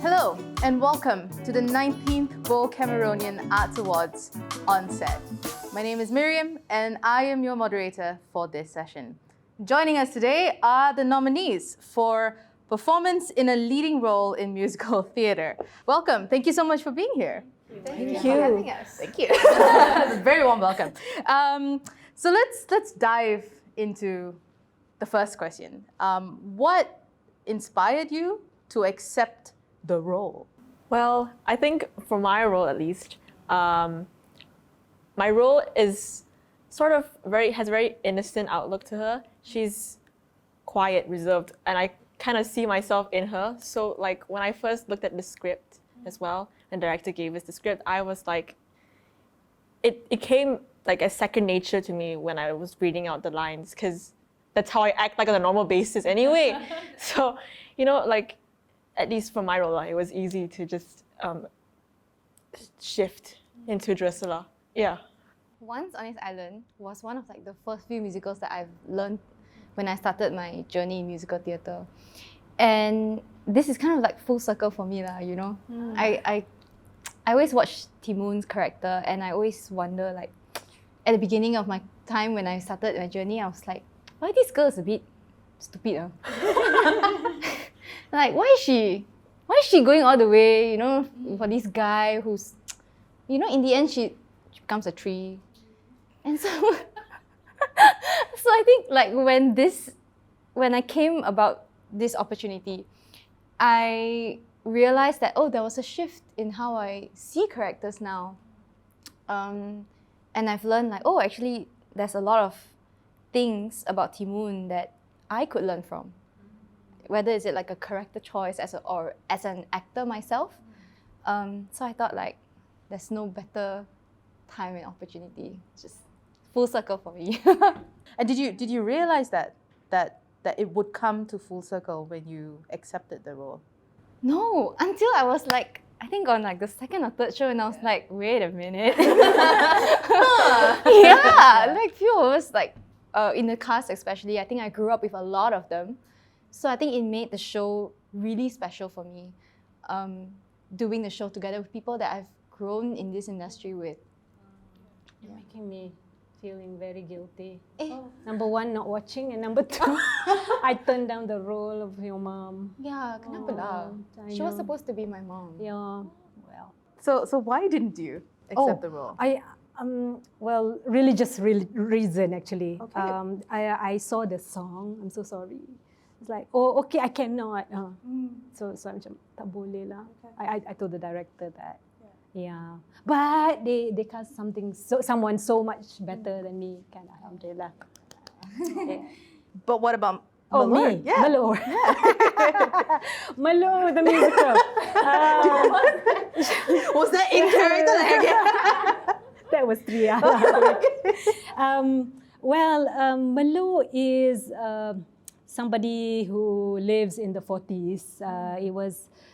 Hello and welcome to the 19th BOH Cameronian Arts Awards on set. My name is Miriam and I am your moderator for this session. Joining us today are the nominees for Performance in a Leading Role in Musical Theatre. Welcome. Thank you so much for being here. Thank you for having us. Thank you. Very warm welcome. So let's dive into the first question. What inspired you to accept the role? Well, I think for my role at least, my role is sort of has a very innocent outlook to her. She's quiet, reserved, and I kind of see myself in her. So like when I first looked at the script as well, and the director gave us the script, I was like, it came like a second nature to me when I was reading out the lines, because that's how I act like on a normal basis anyway. So, you know, like, at least for my role, it was easy to just shift into Drusilla. Yeah. Once on This Island was one of like the first few musicals that I've learned when I started my journey in musical theatre. And this is kind of like full circle for me, you know. I always watch Timoon's character and I always wonder, like, at the beginning of my time when I started my journey, I was like, why this girl is a bit stupid? Like, why is she going all the way, you know, for this guy who's, you know, in the end she becomes a tree. And so so I think like when I came about this opportunity, I realized that, oh, there was a shift in how I see characters now. And I've learned like, oh, actually there's a lot of things about Timoon that I could learn from. Whether is it like a character choice or as an actor myself. So I thought like there's no better time and opportunity. It's just full circle for me. And did you realize that it would come to full circle when you accepted the role? No, until I was like, I think on like the second or third show, and I was like, wait a minute. Yeah, like few of us, like in the cast especially, I think I grew up with a lot of them. So I think it made the show really special for me, doing the show together with people that I've grown in this industry with. You're making me feeling very guilty. Number one, not watching, and number two, I turned down the role of your mom. Yeah, kenapa lah? She was supposed to be my mom. Yeah, well. So why didn't you accept the role? Well, religious reason actually. Okay. I saw the song. I'm so sorry. It's like, oh, okay, I cannot. So macam tak boleh lah. Okay. I told the director that. Yeah. But they cast someone so much better than me. Kan, alhamdulillah. Okay. But what about me? Yeah. Malur. Yeah. Malur, the musical. Was that in character? That was 3 hours. Malur is somebody who lives in the 40s.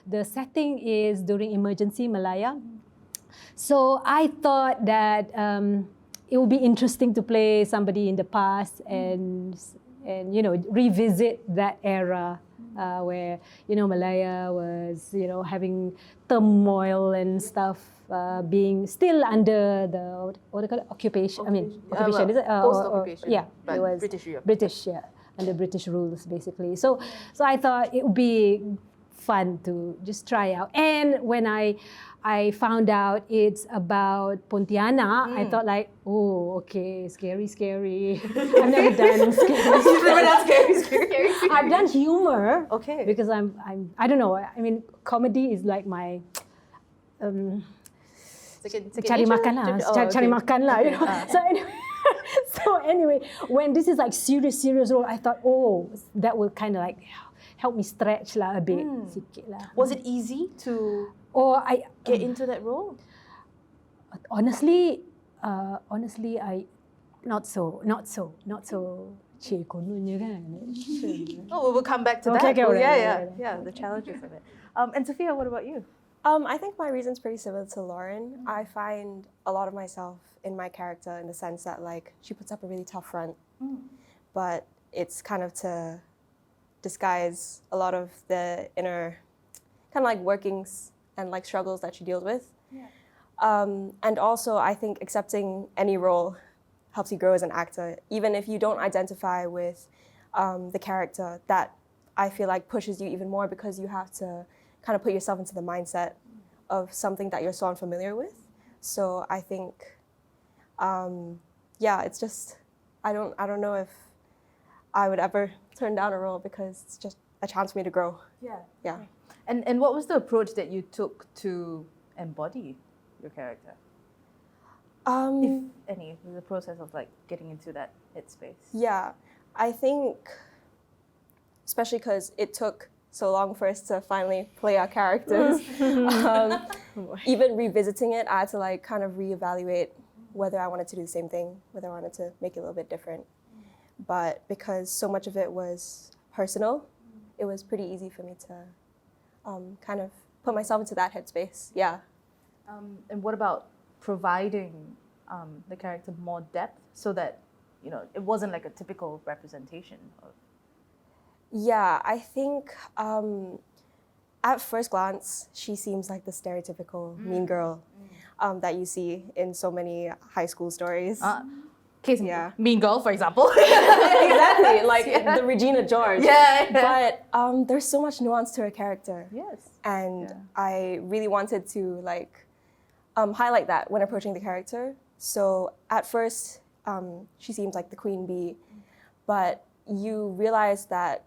The setting is during emergency Malaya. So I thought that it would be interesting to play somebody in the past and you know, revisit that era where, you know, Malaya was, you know, having turmoil and stuff, being still under the what do you call it? Occupation. Occupation. Is it? Post-occupation. Yeah, but it was British. Yeah, under British rules basically. So I thought it would be fun to just try out. And when I found out it's about Pontianak, I thought like, oh, okay, scary. I've never done scary. You've never done scary. I've done humor. Okay. Because I don't know. I mean, comedy is like my cari makan lah. Cari makan lah. You know? So anyway, when this is like serious role, I thought, oh, that will kind of like help me stretch lah a bit, sikit lah. Was it easy to get into that role? Honestly, I not so. Cik kononnya kan. Oh, we'll come back to that. Okay, yeah, the challenges of it. And Sophia, what about you? I think my reason's pretty similar to Lauren. I find a lot of myself in my character in the sense that like she puts up a really tough front, but it's kind of to disguise a lot of the inner kind of like workings and like struggles that she deals with. And also, I think accepting any role helps you grow as an actor, even if you don't identify with the character. That I feel like pushes you even more because you have to kind of put yourself into the mindset of something that you're so unfamiliar with. So I think, it's just I don't know if I would ever turn down a role because it's just a chance for me to grow. Yeah. And what was the approach that you took to embody your character? If any, the process of like getting into that headspace. Yeah, I think, especially because it took so long for us to finally play our characters, even revisiting it, I had to like kind of reevaluate whether I wanted to do the same thing, whether I wanted to make it a little bit different. But because so much of it was personal, it was pretty easy for me to kind of put myself into that headspace. Yeah. And what about providing the character more depth so that, you know, it wasn't like a typical representation of... Yeah, I think at first glance, she seems like the stereotypical mean girl that you see in so many high school stories. Case in point, Mean Girl, for example. Exactly, like the Regina George. Yeah. But there's so much nuance to her character. Yes. And I really wanted to like highlight that when approaching the character. So at first, she seems like the queen bee, but you realize that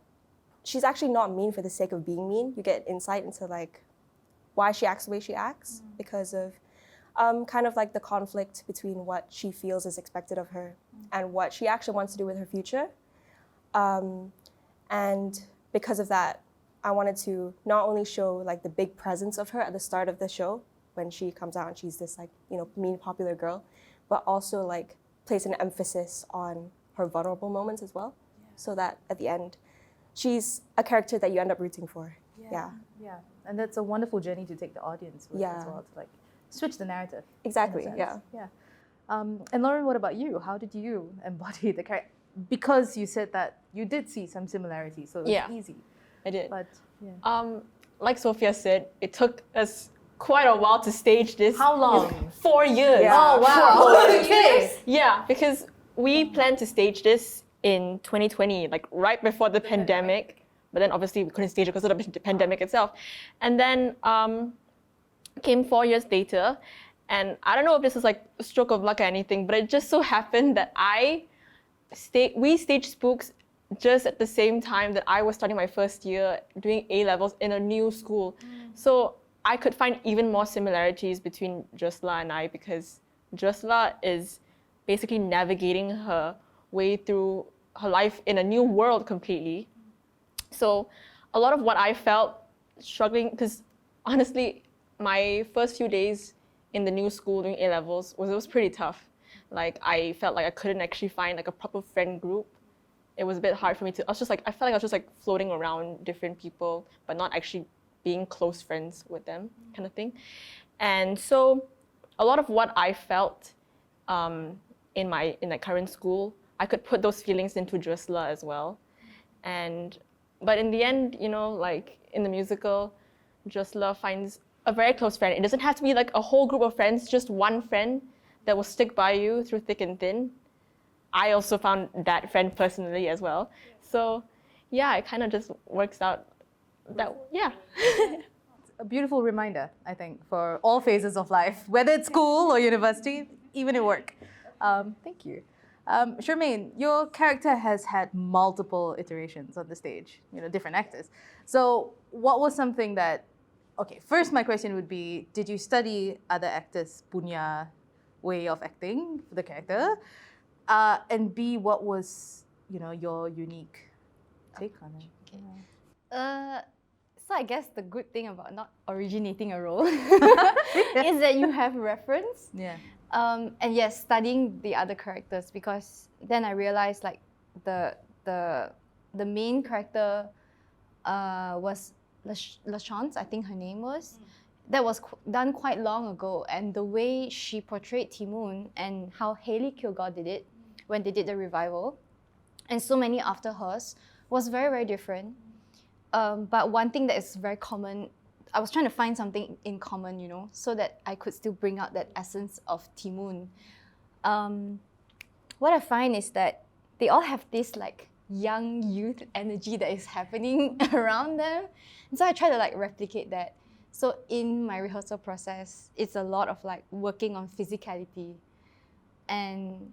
she's actually not mean for the sake of being mean. You get insight into like why she acts the way she acts because of kind of like the conflict between what she feels is expected of her and what she actually wants to do with her future. And because of that, I wanted to not only show like the big presence of her at the start of the show when she comes out and she's this like, you know, mean popular girl, but also like place an emphasis on her vulnerable moments as well. So that at the end, she's a character that you end up rooting for. Yeah. And that's a wonderful journey to take the audience with as well, to like switch the narrative. Exactly, in a yeah. sense. And Lauren, what about you? How did you embody the character? Because you said that you did see some similarities, so it was easy. I did. But like Sophia said, it took us quite a while to stage this. How long? 4 years. Yeah. Oh wow! 4 years. Yeah, because we planned to stage this in 2020, like right before the pandemic. But then obviously we couldn't stage it because of the pandemic itself. And then came 4 years later, and I don't know if this is like a stroke of luck or anything, but it just so happened that we staged Spooks just at the same time that I was starting my first year doing A-levels in a new school. So I could find even more similarities between Drusilla and I because Drusilla is basically navigating her way through her life in a new world completely. So a lot of what I felt struggling, because honestly, my first few days in the new school doing A-levels was pretty tough. Like I felt like I couldn't actually find like a proper friend group. It was a bit hard for me to, I felt like I was just like floating around different people, but not actually being close friends with them, kind of thing. And so a lot of what I felt in my current school, I could put those feelings into Drusilla as well. But in the end, you know, like in the musical, Drusilla finds a very close friend. It doesn't have to be like a whole group of friends, just one friend that will stick by you through thick and thin. I also found that friend personally as well. So yeah, it kind of just works out that, yeah. a beautiful reminder, I think, for all phases of life, whether it's school or university, even at work. Thank you. Charmaine, your character has had multiple iterations on the stage, you know, different actors. So what was something that, okay, first my question would be, did you study other actors' punya way of acting for the character? And B, what was, you know, your unique take on it? Okay. So I guess the good thing about not originating a role is that you have reference. Yeah. And yes, studying the other characters, because then I realized like the main character was LaChance, I think her name was. That was done quite long ago, and the way she portrayed Timoon and how Hayley Kilgore did it when they did the revival, and so many after hers, was very, very different. But one thing that is very common I was trying to find something in common, you know, so that I could still bring out that essence of Timoon. What I find is that they all have this like young youth energy that is happening around them. And so I try to like replicate that. So in my rehearsal process, it's a lot of like working on physicality. And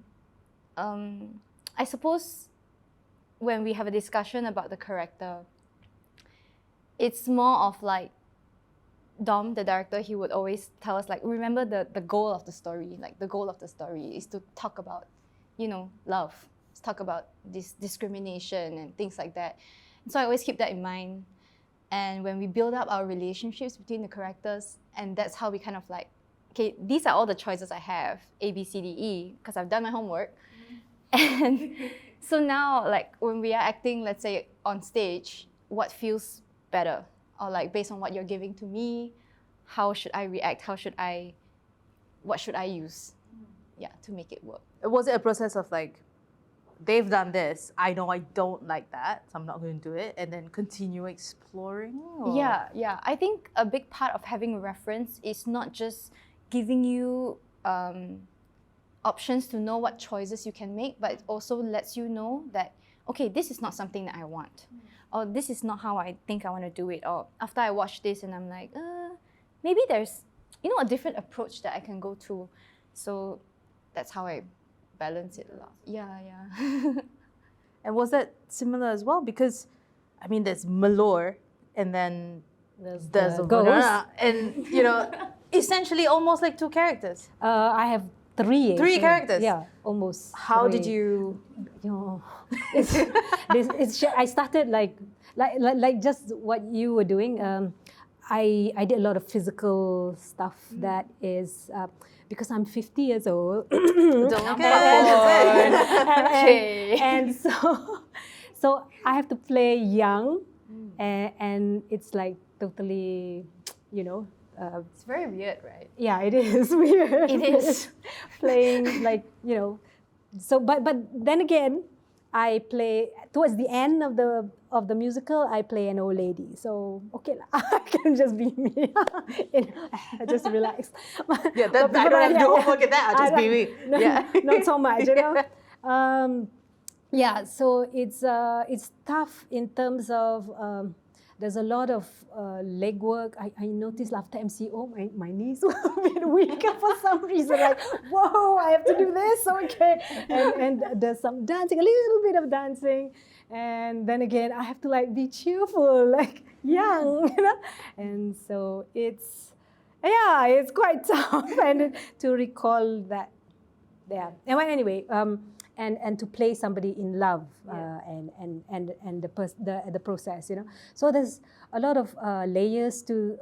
I suppose when we have a discussion about the character, it's more of like Dom, the director, he would always tell us like, remember the goal of the story. Like the goal of the story is to talk about, you know, love. Let's talk about this discrimination and things like that. And so I always keep that in mind. And when we build up our relationships between the characters, and that's how we kind of like, okay, these are all the choices I have, A, B, C, D, E, because I've done my homework. And so now, like when we are acting, let's say on stage, what feels better? Or like based on what you're giving to me, how should I react? What should I use? Yeah, to make it work. Was it a process of like, they've done this, I know I don't like that, so I'm not going to do it, and then continue exploring? Or? Yeah. I think a big part of having a reference is not just giving you options to know what choices you can make, but it also lets you know that, okay, this is not something that I want. Or this is not how I think I want to do it. Or after I watch this and I'm like, maybe there's, you know, a different approach that I can go to. So that's how I balance it a lot. Yeah. And was that similar as well? Because, I mean, there's Malor, and then there's the a ghost. Banana, and, you know, essentially almost like two characters. I have three. Three actually. characters? Yeah, almost. How three. did you... You know, I started like just what you were doing. I did a lot of physical stuff that is because I'm 50 years old. Don't look at and so I have to play young, and it's like totally, you know. It's very weird, right? Yeah, it is weird. It is. Playing like, you know. So, but then again, I play towards the end of the musical. I play an old lady, so okay, I can just be me. Just relax. Yeah, I don't have to do homework at that. I'll just be me. No, yeah, not so much, you know. Yeah, so it's tough in terms of. There's a lot of legwork. I noticed after MCO, my knees were a bit weaker for some reason. Like, whoa, I have to do this, okay. And there's some dancing, a little bit of dancing. And then again, I have to like be cheerful, like young, you know. And so it's quite tough and to recall that. Yeah. And well, anyway, and to play somebody in love and the process, you know. So there's a lot of layers to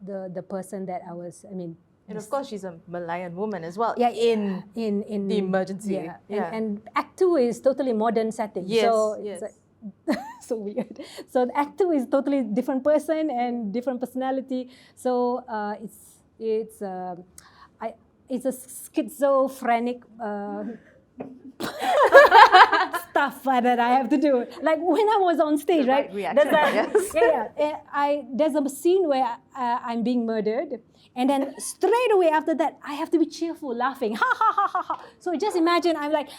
the person that I was. I mean, and of course she's a Malayan woman as well. Yeah, in the emergency. Yeah. And Act 2 is totally modern setting. Yes, so yes. It's like, so weird. So Act 2 is totally different person and different personality. So it's a schizophrenic. Stuff that I have to do. Like when I was on stage, right? There's a scene where I'm being murdered, and then straight away after that, I have to be cheerful, laughing, ha ha ha ha ha. So just imagine I'm like,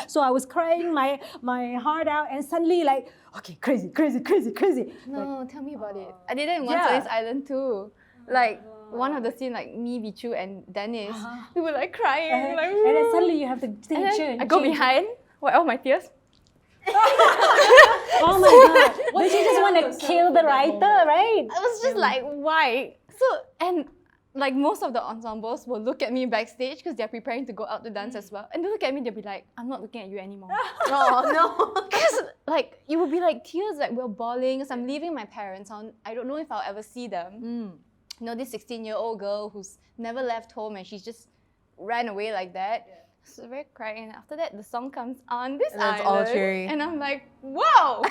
so I was crying my heart out, and suddenly like, okay, crazy. No, like, tell me about it. I did it in Once on This Island too. Like one of the scenes, like me, Bichu, and Dennis, we were like crying, like. And then suddenly you have to change. I go behind, wipe all my tears. Oh my god! But you just want to kill the writer, right? I was just like, why? So, and like most of the ensembles will look at me backstage because they're preparing to go out to dance as well. And they look at me, they'll be like, I'm not looking at you anymore. No. Because like, it would be like tears, like we're bawling because I'm leaving my parents. I don't know if I'll ever see them. You know, this 16-year-old girl who's never left home and she's just ran away like that. Yeah. So very crying. And after that, the song comes on this island. All cheery. And I'm like, whoa!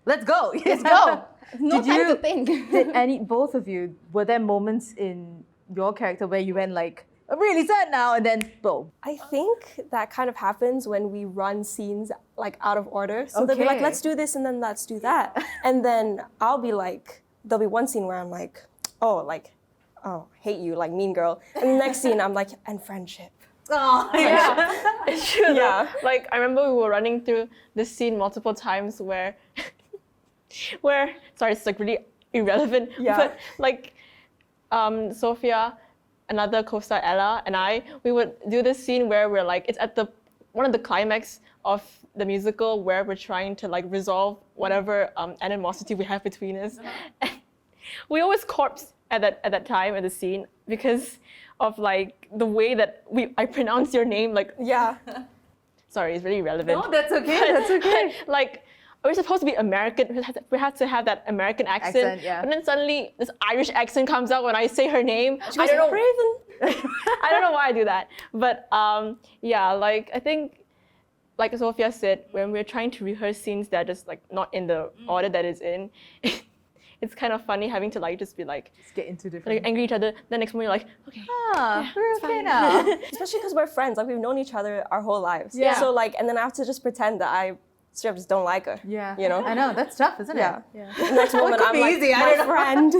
Let's go. Let's go. No time to think. Did both of you, were there moments in your character where you went like, I'm really sad now, and then boom. I think that kind of happens when we run scenes like out of order. So they'll be like, Okay. let's do this and then let's do that. And then I'll be like, there'll be one scene where I'm like, oh, hate you, like mean girl. And the next scene I'm like, and friendship. Oh, yeah. It's true though. Yeah. Like I remember we were running through this scene multiple times where sorry, it's like really irrelevant. Yeah. But like Sophia, another co-star Ella, and we would do this scene where we're like, it's at one of the climax of the musical where we're trying to like resolve whatever animosity we have between us. And we always corpse at that time at the scene because of like the way that I pronounce your name. Like, Yeah. sorry, it's really irrelevant. No, that's okay. That's okay. Like, we're supposed to be American. We have to have that American accent. Accent, yeah. And then suddenly this Irish accent comes out when I say her name. She goes, Raven. I don't know why I do that. But yeah, like I think, like Sophia said, when we're trying to rehearse scenes that are just like not in the order that it's in, it's kind of funny having to like just be like, Just get into different. like angry at each other. The next moment you're like, okay. We're okay now. Especially because we're friends. Like we've known each other our whole lives. Yeah. So like, and then I have to just pretend that I straight up just don't like her. Yeah. You know? I know, that's tough, isn't Yeah. it? Yeah. The next moment could I'm be like, easy, I my don't know. friend.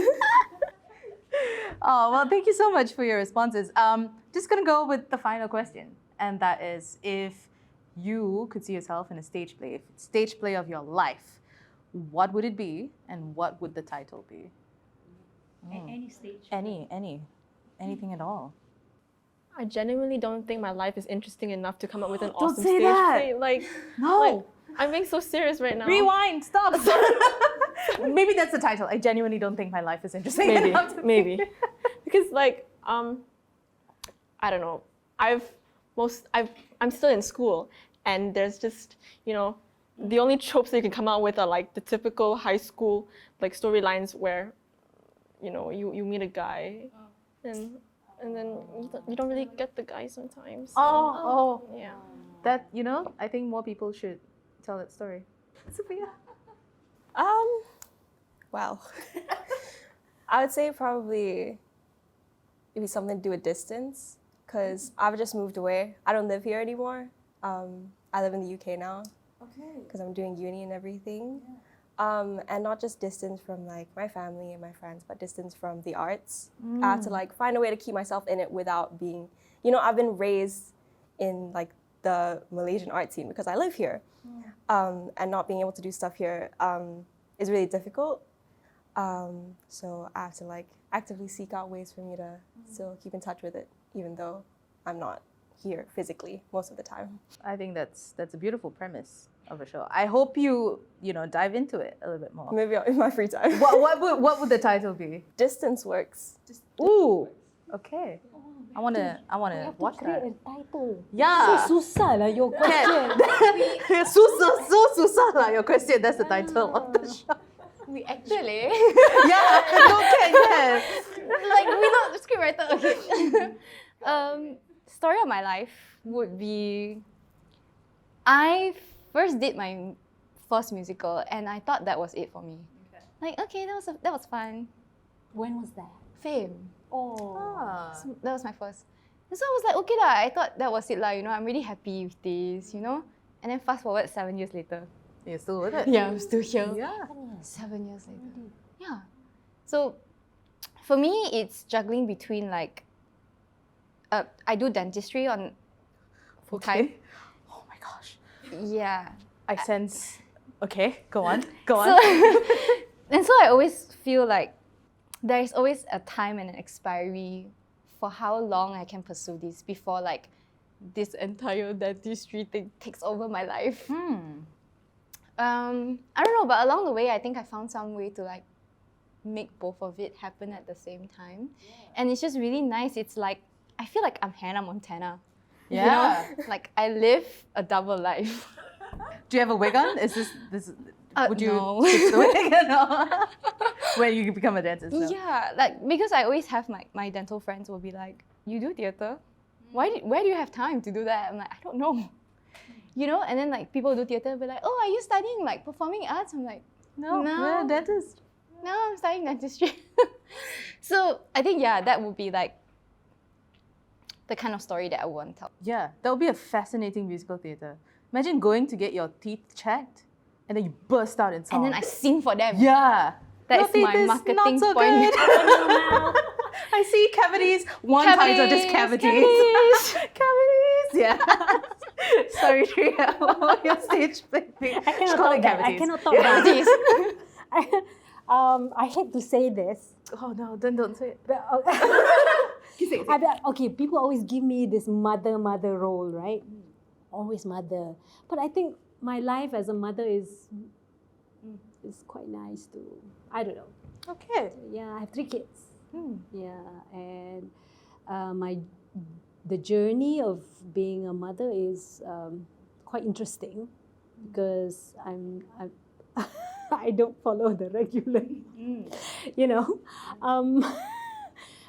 Oh, well, thank you so much for your responses. Just gonna go with the final question, and that is, if you could see yourself in a stage play, if it's stage play of your life, what would it be, and what would the title be? Any stage. Anything at all. I genuinely don't think my life is interesting enough to come up with an Don't awesome say stage that. play. Like, No. like, I'm being so serious right now. Rewind. Stop. Maybe that's the title. I genuinely don't think my life is interesting Maybe, enough to maybe. Because like, I don't know. I'm still in school, and there's just, you know, the only tropes that you can come out with are like the typical high school like storylines where, you know, you meet a guy, and then you don't really get the guy sometimes. Oh. Yeah. That, you know, I think more people should tell that story. Sophia. Well, I would say probably it'd be something to do with distance, because I've just moved away. I don't live here anymore. I live in the UK now. Okay. Because I'm doing uni and everything. And not just distance from like my family and my friends, but distance from the arts. I have to like find a way to keep myself in it without being, you know, I've been raised in like the Malaysian art scene because I live here. And not being able to do stuff here is really difficult. So I have to like actively seek out ways for me to still keep in touch with it, even though I'm not here physically most of the time. I think that's a beautiful premise of a show. I hope you dive into it a little bit more. Maybe in my free time. What would the title be? Distance works. Ooh, okay. I wanna watch Create that. a title. Yeah. So susah lah your question. Susah lah your question. That's the title of the show. We actually, Yeah, no can. like we not the scriptwriter. Okay. Story of my life would be, I first did my first musical, and I thought that was it for me. Like, okay, that was fun. When was that? Fame. Oh. So that was my first. And so I was like, okay lah, I thought that was it lah, you know, I'm really happy with this, you know. And then fast forward 7 years later. You're still with it. Yeah, I'm still here. Yeah. 7 years later. Yeah. So for me, it's juggling between like, I do dentistry on full time. Okay. Oh my gosh. Yeah. I sense. Okay, go on. So, and so I always feel like there is always a time and an expiry for how long I can pursue this before like this entire dentistry thing takes over my life. I don't know, but along the way, I think I found some way to like make both of it happen at the same time. And it's just really nice. It's like, I feel like I'm Hannah Montana. Yeah. You know? Like I live a double life. Do you have a wig on? Is this? Would you no. fix the wig? No. When you become a dentist? No. Yeah, like because I always have my dental friends will be like, you do theatre? Where do you have time to do that? I'm like, I don't know. You know, and then like people do theatre and be like, oh, are you studying like performing arts? I'm like, No, you're a dentist. no, I'm studying dentistry. So I think, yeah, that would be like the kind of story that I want to tell. Yeah, that would be a fascinating musical theatre. Imagine going to get your teeth checked and then you burst out in song. And then I sing for them. Yeah. That Your is teeth my is marketing not so point. good. I see cavities. One title, just cavities. Cavities. Yeah. Sorry, Tria. Your stage playing. I cannot talk that. I cannot talk Cavities. that. I hate to say this. Oh no, then don't say it. But, okay, people always give me this mother role, right? Always mother. But I think my life as a mother is quite nice too. I don't know. Okay. Yeah, I have 3 kids. Yeah, and the journey of being a mother is quite interesting because I don't follow the regular, you know.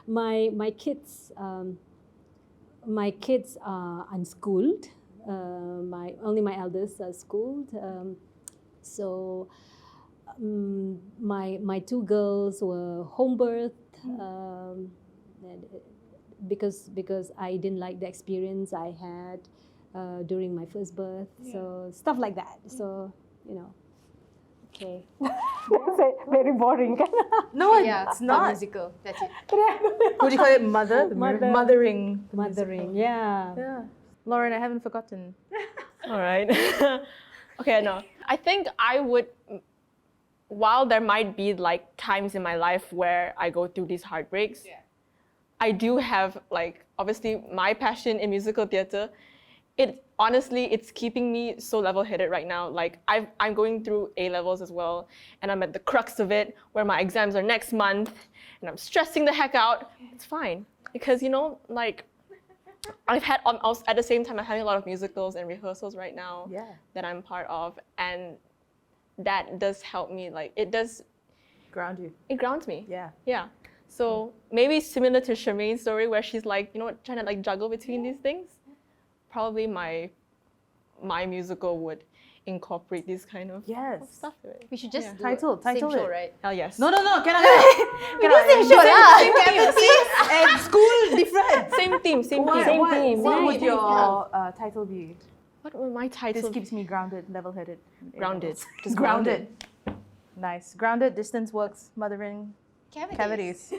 My kids are unschooled. Only my eldest are schooled. So my 2 girls were home birthed because I didn't like the experience I had during my first birth. So stuff like that. So okay. Very boring. No, Yeah, it's the not. musical. That's it. What do you call it? Mothering. Mothering. Yeah. Yeah. Lauren, I haven't forgotten. All right. Okay, no. I think I would, while there might be like times in my life where I go through these heartbreaks, I do have like, obviously my passion in musical theatre. It's keeping me so level-headed right now. Like I'm going through A-levels as well, and I'm at the crux of it where my exams are next month, and I'm stressing the heck out. It's fine because like at the same time I'm having a lot of musicals and rehearsals right now that I'm part of, and that does help me. Like it does Ground you. It grounds me. Yeah. Yeah. So maybe similar to Charmaine's story where she's like, trying to like juggle between these things. Probably my musical would incorporate this kind of stuff to it. We should just do Title same show, it. right? Oh yes. No, cannot. Cannot. Same show lah. And school different. Same theme. What would your title be? What would my title? This keeps me grounded, level-headed. Grounded. Just grounded. Nice. Grounded, distance works, mothering, cavities.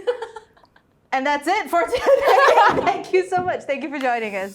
And that's it for today. Thank you so much. Thank you for joining us.